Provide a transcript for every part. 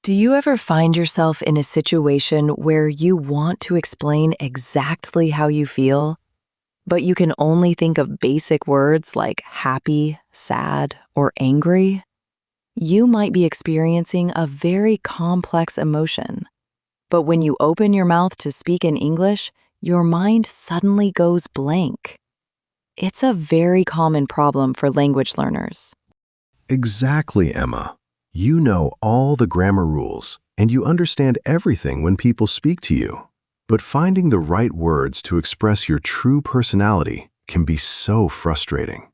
Do you ever find yourself in a situation where you want to explain exactly how you feel, but you can only think of basic words like happy, sad, or angry? You might be experiencing a very complex emotion, but when you open your mouth to speak in English, your mind suddenly goes blank. It's a very common problem for language learners. Exactly, Emma. You know all the grammar rules, and you understand everything when people speak to you. But finding the right words to express your true personality can be so frustrating.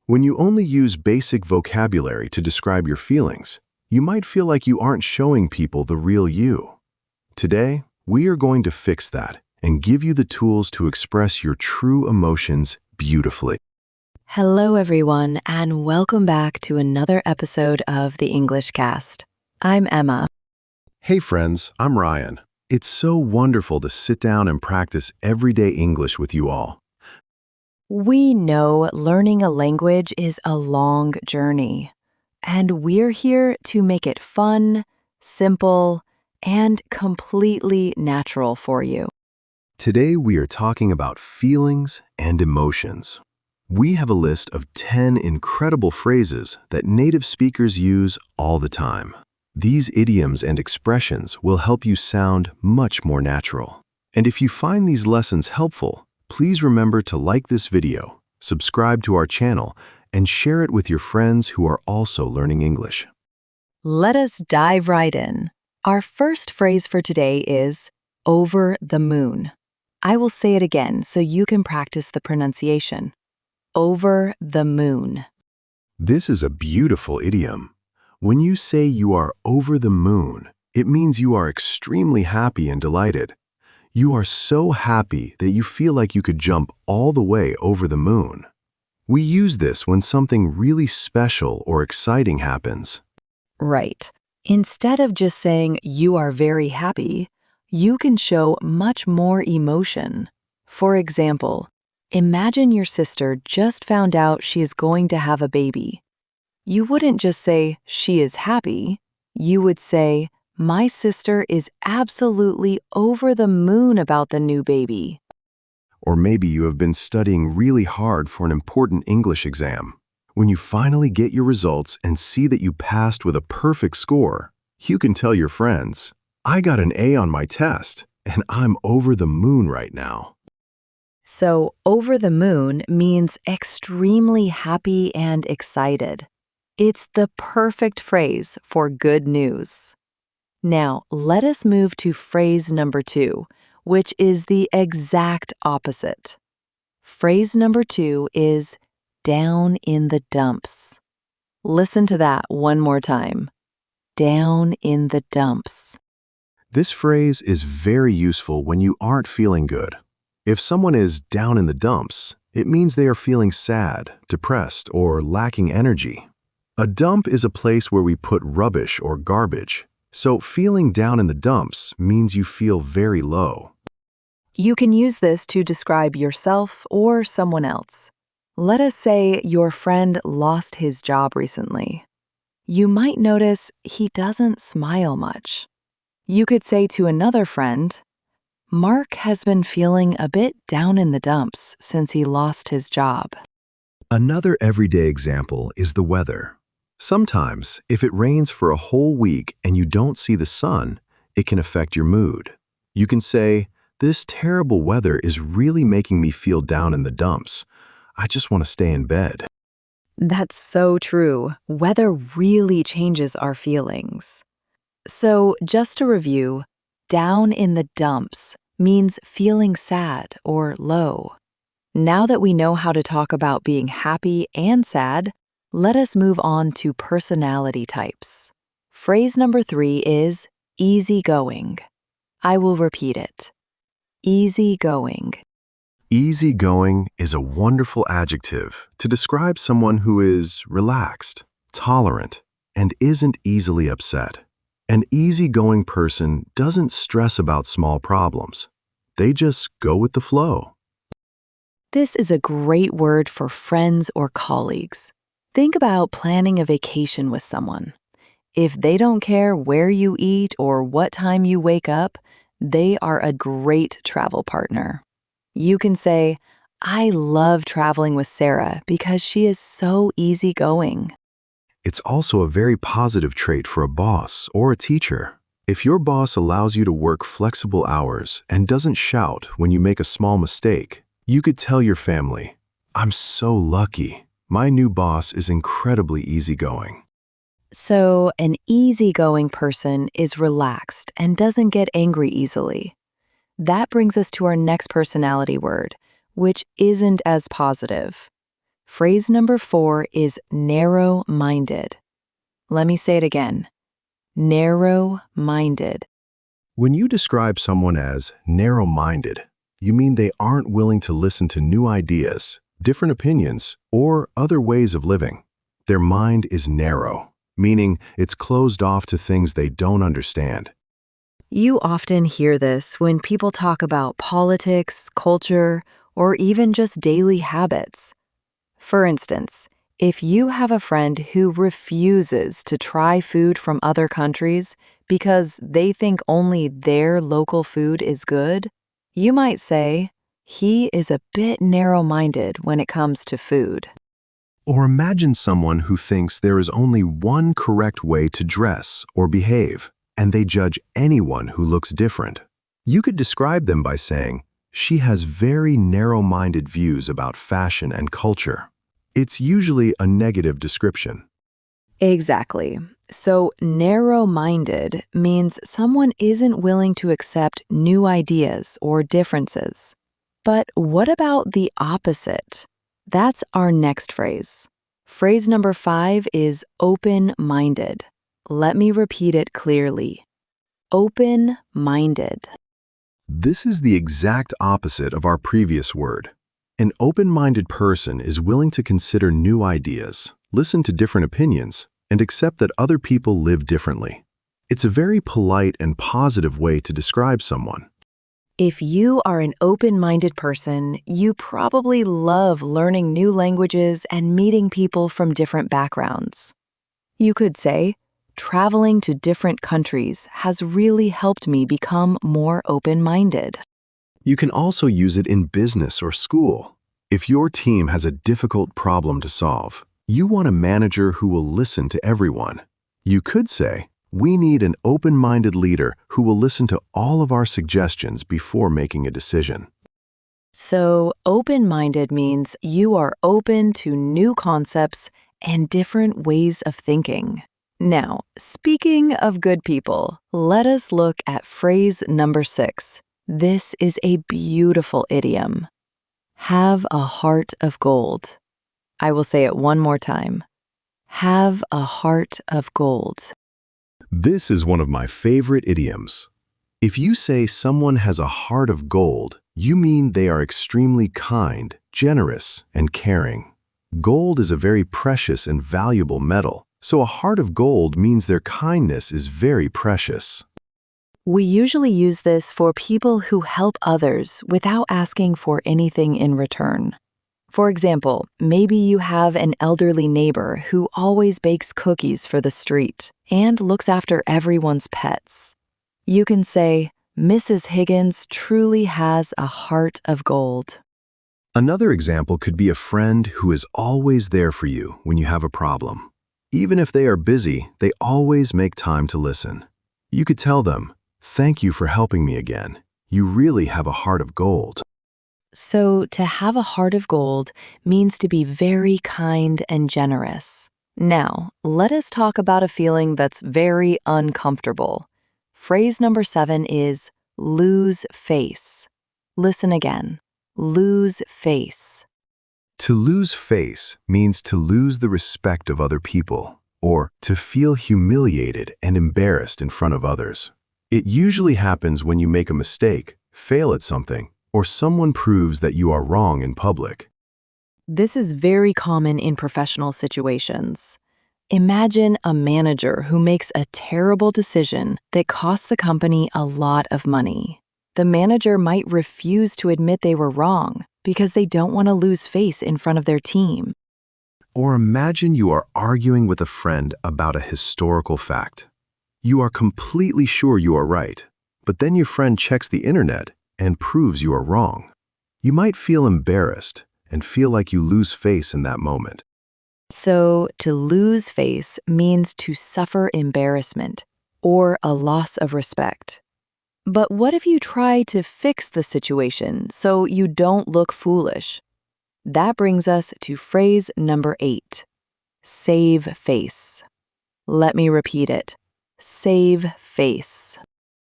When you only use basic vocabulary to describe your feelings, you might feel like you aren't showing people the real you. Today, we are going to fix that and give you the tools to express your true emotions beautifully. Hello, everyone, and welcome back to another episode of the English Cast. I'm Emma. Hey friends, I'm Ryan. It's so wonderful to sit down and practice everyday English with you all. We know learning a language is a long journey, and we're here to make it fun, simple, and completely natural for you. Today we are talking about feelings and emotions. We have a list of 10 incredible phrases that native speakers use all the time. These idioms and expressions will help you sound much more natural. And if you find these lessons helpful, please remember to like this video, subscribe to our channel, and share it with your friends who are also learning English. Let us dive right in. Our first phrase for today is over the moon. I will say it again so you can practice the pronunciation. Over the moon. This is a beautiful idiom. When you say you are over the moon, it means you are extremely happy and delighted. You are so happy that you feel like you could jump all the way over the moon. We use this when something really special or exciting happens. Right. Instead of just saying you are very happy, you can show much more emotion. For example, imagine your sister just found out she is going to have a baby. You wouldn't just say she is happy. You would say, my sister is absolutely over the moon about the new baby. Or maybe you have been studying really hard for an important English exam. When you finally get your results and see that you passed with a perfect score, you can tell your friends, I got an A on my test, and I'm over the moon right now. So, over the moon means extremely happy and excited. It's the perfect phrase for good news. Now, let us move to phrase number 2, which is the exact opposite. Phrase number 2 is down in the dumps. Listen to that one more time. Down in the dumps. This phrase is very useful when you aren't feeling good. If someone is down in the dumps, it means they are feeling sad, depressed, or lacking energy. A dump is a place where we put rubbish or garbage, so feeling down in the dumps means you feel very low. You can use this to describe yourself or someone else. Let us say your friend lost his job recently. You might notice he doesn't smile much. You could say to another friend, Mark has been feeling a bit down in the dumps since he lost his job. Another everyday example is the weather. Sometimes, if it rains for a whole week and you don't see the sun, it can affect your mood. You can say, this terrible weather is really making me feel down in the dumps. I just want to stay in bed. That's so true. Weather really changes our feelings. So, just to review, down in the dumps means feeling sad or low. Now that we know how to talk about being happy and sad, let us move on to personality types. Phrase number 3 is easygoing. I will repeat it. Easygoing. Easygoing is a wonderful adjective to describe someone who is relaxed, tolerant, and isn't easily upset. An easygoing person doesn't stress about small problems. They just go with the flow. This is a great word for friends or colleagues. Think about planning a vacation with someone. If they don't care where you eat or what time you wake up, they are a great travel partner. You can say, I love traveling with Sarah because she is so easygoing. It's also a very positive trait for a boss or a teacher. If your boss allows you to work flexible hours and doesn't shout when you make a small mistake, you could tell your family, I'm so lucky. My new boss is incredibly easygoing. So, an easygoing person is relaxed and doesn't get angry easily. That brings us to our next personality word, which isn't as positive. Phrase number 4 is narrow-minded. Let me say it again. Narrow-minded. When you describe someone as narrow-minded, you mean they aren't willing to listen to new ideas, different opinions, or other ways of living. Their mind is narrow, meaning it's closed off to things they don't understand. You often hear this when people talk about politics, culture, or even just daily habits. For instance, if you have a friend who refuses to try food from other countries because they think only their local food is good, you might say, he is a bit narrow-minded when it comes to food. Or imagine someone who thinks there is only one correct way to dress or behave, and they judge anyone who looks different. You could describe them by saying, she has very narrow-minded views about fashion and culture. It's usually a negative description. Exactly. So, narrow-minded means someone isn't willing to accept new ideas or differences. But what about the opposite? That's our next phrase. Phrase number 5 is open-minded. Let me repeat it clearly. Open-minded. This is the exact opposite of our previous word. An open-minded person is willing to consider new ideas, listen to different opinions, and accept that other people live differently. It's a very polite and positive way to describe someone. If you are an open-minded person, you probably love learning new languages and meeting people from different backgrounds. You could say, traveling to different countries has really helped me become more open-minded. You can also use it in business or school. If your team has a difficult problem to solve, you want a manager who will listen to everyone. You could say, we need an open-minded leader who will listen to all of our suggestions before making a decision. So, open-minded means you are open to new concepts and different ways of thinking. Now, speaking of good people, let us look at phrase number 6. This is a beautiful idiom. Have a heart of gold. I will say it one more time. Have a heart of gold. This is one of my favorite idioms. If you say someone has a heart of gold, you mean they are extremely kind, generous, and caring. Gold is a very precious and valuable metal, so a heart of gold means their kindness is very precious. We usually use this for people who help others without asking for anything in return. For example, maybe you have an elderly neighbor who always bakes cookies for the street and looks after everyone's pets. You can say, Mrs. Higgins truly has a heart of gold. Another example could be a friend who is always there for you when you have a problem. Even if they are busy, they always make time to listen. You could tell them, thank you for helping me again. You really have a heart of gold. So, to have a heart of gold means to be very kind and generous. Now, let us talk about a feeling that's very uncomfortable. Phrase number 7 is lose face. Listen again. Lose face. To lose face means to lose the respect of other people, or to feel humiliated and embarrassed in front of others. It usually happens when you make a mistake, fail at something, or someone proves that you are wrong in public. This is very common in professional situations. Imagine a manager who makes a terrible decision that costs the company a lot of money. The manager might refuse to admit they were wrong because they don't want to lose face in front of their team. Or imagine you are arguing with a friend about a historical fact. You are completely sure you are right, but then your friend checks the internet and proves you are wrong. You might feel embarrassed and feel like you lose face in that moment. So, to lose face means to suffer embarrassment or a loss of respect. But what if you try to fix the situation so you don't look foolish? That brings us to phrase number 8, save face. Let me repeat it. Save face.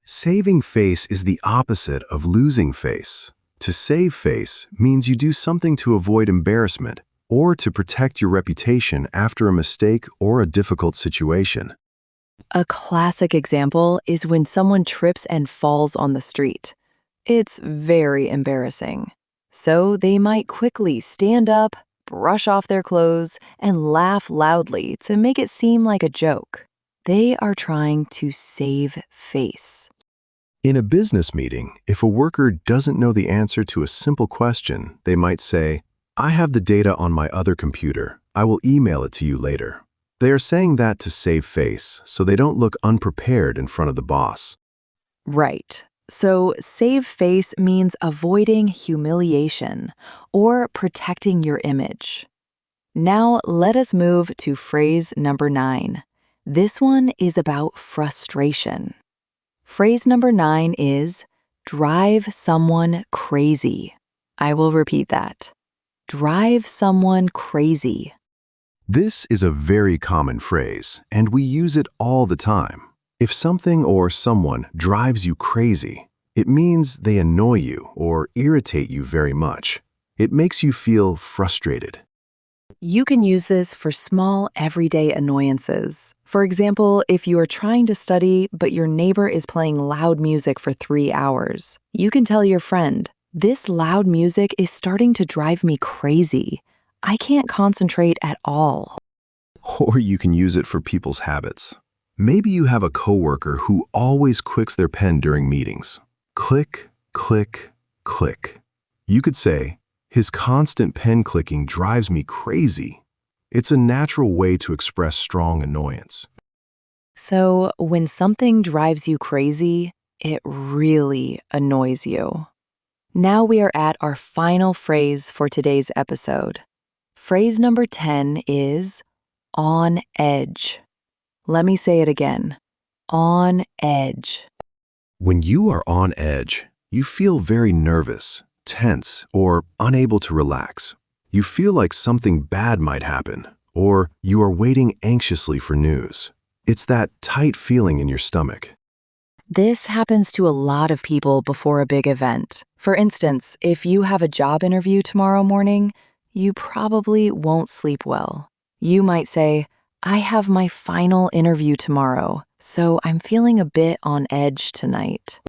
Saving face is the opposite of losing face. To save face means you do something to avoid embarrassment or to protect your reputation after a mistake or a difficult situation. A classic example is when someone trips and falls on the street. It's very embarrassing. So they might quickly stand up, brush off their clothes, and laugh loudly to make it seem like a joke. They are trying to save face. In a business meeting, if a worker doesn't know the answer to a simple question, they might say, "I have the data on my other computer. I will email it to you later." They are saying that to save face, so they don't look unprepared in front of the boss. Right. So, save face means avoiding humiliation or protecting your image. Now, let us move to phrase number 9. This one is about frustration. Phrase number 9 is drive someone crazy. I will repeat that. Drive someone crazy. This is a very common phrase, and we use it all the time. If something or someone drives you crazy, it means they annoy you or irritate you very much. It makes you feel frustrated. You can use this for small, everyday annoyances. For example, if you are trying to study but your neighbor is playing loud music for 3 hours, you can tell your friend, "This loud music is starting to drive me crazy. I can't concentrate at all." Or you can use it for people's habits. Maybe you have a coworker who always clicks their pen during meetings. Click, click, click. You could say, "His constant pen clicking drives me crazy." It's a natural way to express strong annoyance. So, when something drives you crazy, it really annoys you. Now we are at our final phrase for today's episode. Phrase number 10 is on edge. Let me say it again. On edge. When you are on edge, you feel very nervous, tense, or unable to relax. You feel like something bad might happen, or you are waiting anxiously for news. It's that tight feeling in your stomach. This happens to a lot of people before a big event. For instance, if you have a job interview tomorrow morning, you probably won't sleep well. You might say, "I have my final interview tomorrow, so I'm feeling a bit on edge tonight."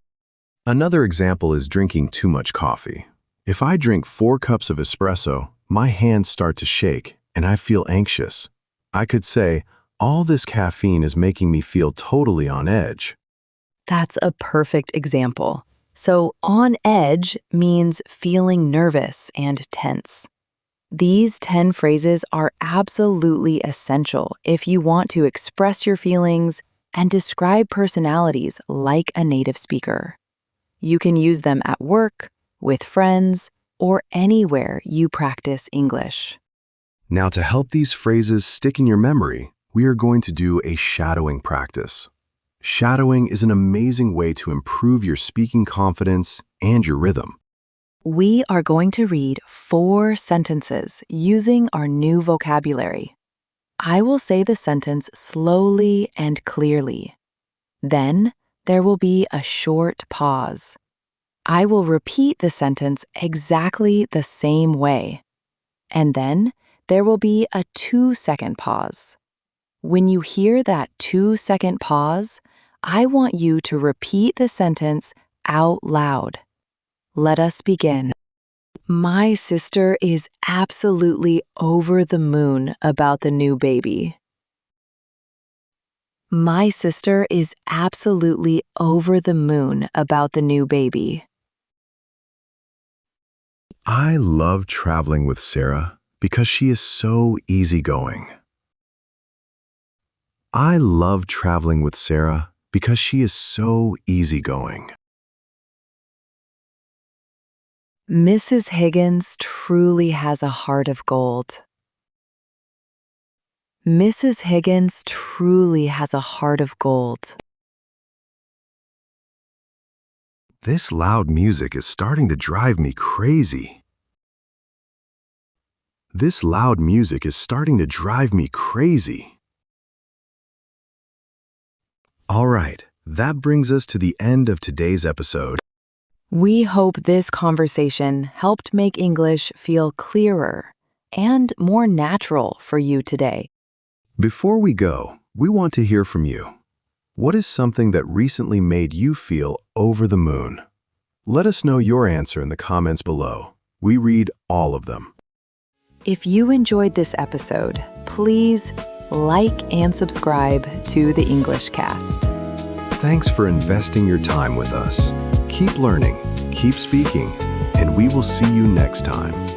Another example is drinking too much coffee. If I drink 4 cups of espresso, my hands start to shake and I feel anxious. I could say, all this caffeine is making me feel totally on edge. That's a perfect example. So, on edge means feeling nervous and tense. These 10 phrases are absolutely essential if you want to express your feelings and describe personalities like a native speaker. You can use them at work, with friends, or anywhere you practice English. Now, to help these phrases stick in your memory, we are going to do a shadowing practice. Shadowing is an amazing way to improve your speaking confidence and your rhythm. We are going to read 4 sentences using our new vocabulary. I will say the sentence slowly and clearly. Then there will be a short pause. I will repeat the sentence exactly the same way. And then there will be a 2-second pause. When you hear that 2-second pause, I want you to repeat the sentence out loud. Let us begin. My sister is absolutely over the moon about the new baby. My sister is absolutely over the moon about the new baby. I love traveling with Sarah because she is so easygoing. I love traveling with Sarah because she is so easygoing. Mrs. Higgins truly has a heart of gold. Mrs. Higgins truly has a heart of gold. This loud music is starting to drive me crazy. This loud music is starting to drive me crazy. All right, that brings us to the end of today's episode. We hope this conversation helped make English feel clearer and more natural for you today. Before we go, we want to hear from you. What is something that recently made you feel over the moon? Let us know your answer in the comments below. We read all of them. If you enjoyed this episode, please like and subscribe to the English Cast. Thanks for investing your time with us. Keep learning, keep speaking, and we will see you next time.